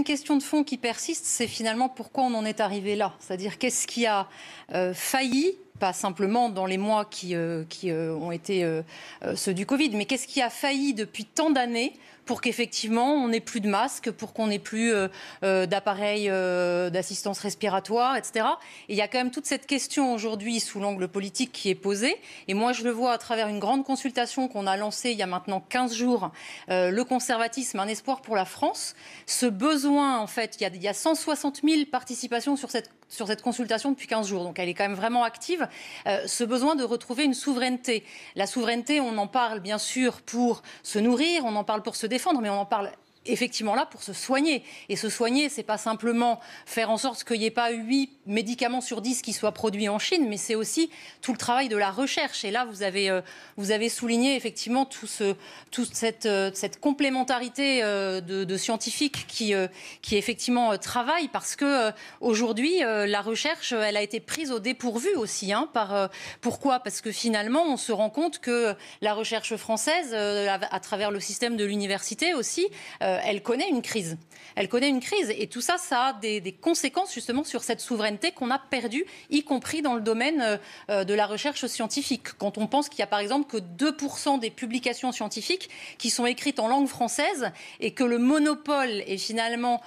Une question de fond qui persiste, c'est finalement pourquoi on en est arrivé là. C'est-à-dire qu'est-ce qui a failli, pas simplement dans les mois qui ont été ceux du Covid, mais qu'est-ce qui a failli depuis tant d'années pour qu'effectivement on n'ait plus de masques, pour qu'on n'ait plus d'appareils d'assistance respiratoire, etc. Et il y a quand même toute cette question aujourd'hui sous l'angle politique qui est posée. Et moi je le vois à travers une grande consultation qu'on a lancée il y a maintenant 15 jours, le conservatisme, un espoir pour la France. Ce besoin, en fait, il y a 160 000 participations sur cette consultation depuis 15 jours, donc elle est quand même vraiment active, ce besoin de retrouver une souveraineté. La souveraineté, on en parle bien sûr pour se nourrir, on en parle pour se défendre, mais on en parle effectivement là pour se soigner. Et se soigner, c'est pas simplement faire en sorte qu'il n'y ait pas 8 médicaments sur 10 qui soient produits en Chine, mais c'est aussi tout le travail de la recherche. Et là, vous avez souligné effectivement toute cette complémentarité de scientifiques qui effectivement travaillent, parce que aujourd'hui, la recherche, elle a été prise au dépourvu aussi. Pourquoi ? Parce que finalement, on se rend compte que la recherche française, à travers le système de l'université aussi, elle connaît une crise. Elle connaît une crise. Et tout ça, ça a des conséquences justement sur cette souveraineté qu'on a perdue, y compris dans le domaine de la recherche scientifique. Quand on pense qu'il y a par exemple que 2% des publications scientifiques qui sont écrites en langue française et que le monopole est finalement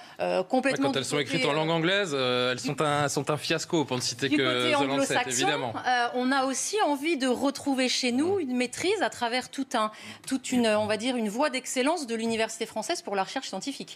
complètement... Quand elles sont écrites en langue anglaise, elles sont un fiasco, pour ne citer que The Lancet, évidemment. On a aussi envie de retrouver chez nous une maîtrise à travers toute une, on va dire, une voie d'excellence de l'université française pour la recherche scientifique.